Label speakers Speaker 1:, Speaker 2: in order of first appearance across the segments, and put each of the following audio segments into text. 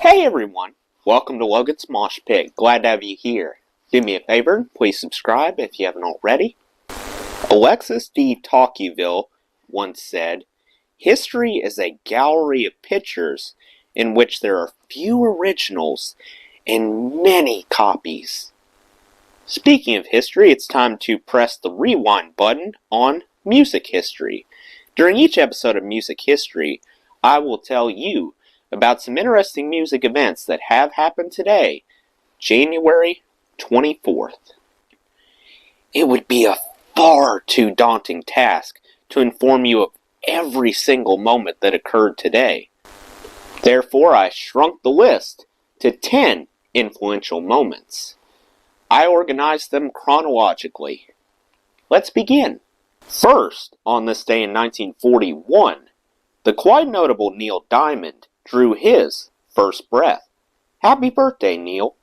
Speaker 1: Hey everyone, welcome to Logan's Mosh Pit. Glad to have you here. Do me a favor, please subscribe if you haven't already. Alexis de Tocqueville once said, "History is a gallery of pictures in which there are few originals and many copies." Speaking of history, it's time to press the rewind button on music history. During each episode of Music History, I will tell you about some interesting music events that have happened today, January 24th. It would be a far too daunting task to inform you of every single moment that occurred today. Therefore, I shrunk the list to 10 influential moments. I organized them chronologically. Let's begin. First, on this day in 1941, the quite notable Neil Diamond drew his first breath. Happy birthday, Neil.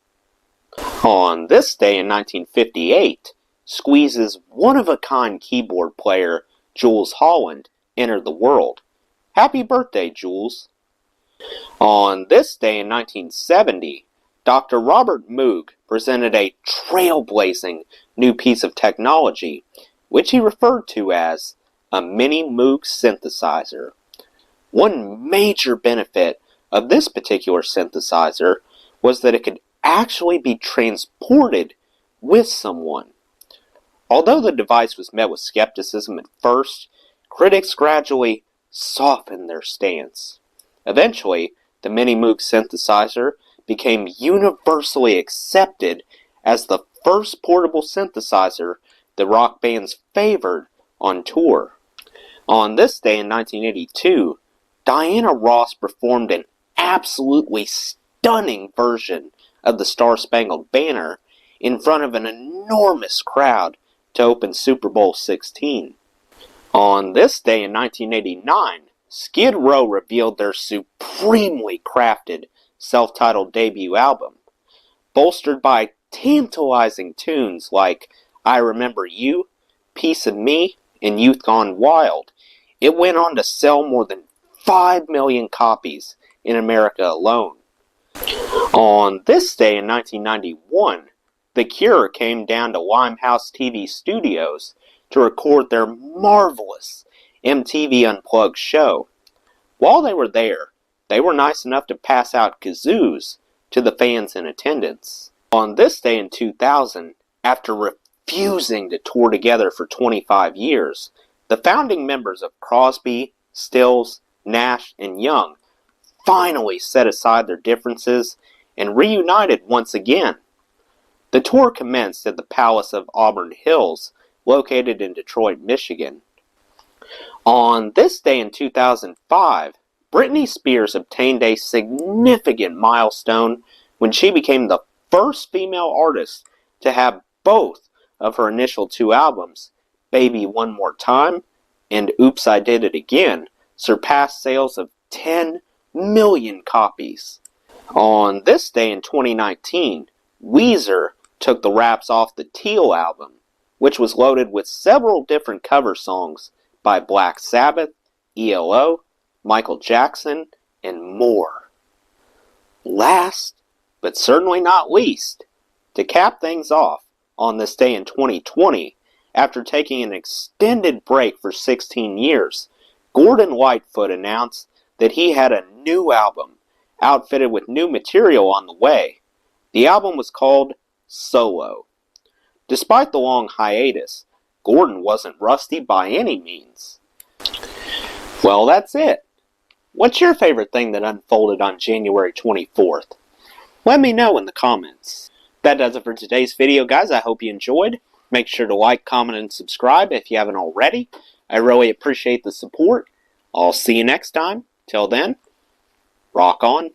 Speaker 1: On this day in 1958, Squeeze's one-of-a-kind keyboard player, Jools Holland, entered the world. Happy birthday, Jools. On this day in 1970, Dr. Robert Moog presented a trailblazing new piece of technology, which he referred to as a mini Moog synthesizer. One major benefit of this particular synthesizer was that it could actually be transported with someone. Although the device was met with skepticism at first, critics gradually softened their stance. Eventually, the mini Moog synthesizer became universally accepted as the first portable synthesizer the rock bands favored on tour. On this day in 1982, Diana Ross performed an absolutely stunning version of the Star-Spangled Banner in front of an enormous crowd to open Super Bowl XVI. On this day in 1989, Skid Row revealed their supremely crafted self-titled debut album. Bolstered by tantalizing tunes like I Remember You, Piece of Me, and Youth Gone Wild, it went on to sell more than 5 million copies in America alone. On this day in 1991, The Cure came down to Limehouse TV studios to record their marvelous MTV Unplugged show. While they were there, they were nice enough to pass out kazoos to the fans in attendance. On this day in 2000, after refusing to tour together for 25 years, the founding members of Crosby, Stills, Nash, and Young finally set aside their differences and reunited once again. The tour commenced at the Palace of Auburn Hills, located in Detroit, Michigan. On this day in 2005, Britney Spears obtained a significant milestone when she became the first female artist to have both of her initial two albums, Baby One More Time and Oops, I Did It Again, surpass sales of 10 million copies. On this day in 2019, Weezer took the wraps off the Teal album, which was loaded with several different cover songs by Black Sabbath, ELO, Michael Jackson, and more. Last, but certainly not least, to cap things off, on this day in 2020, after taking an extended break for 16 years, Gordon Lightfoot announced that he had a new album, outfitted with new material on the way. The album was called Solo. Despite the long hiatus, Gordon wasn't rusty by any means. Well, that's it. What's your favorite thing that unfolded on January 24th? Let me know in the comments. That does it for today's video, guys. I hope you enjoyed. Make sure to like, comment, and subscribe if you haven't already. I really appreciate the support. I'll see you next time. Till then, rock on.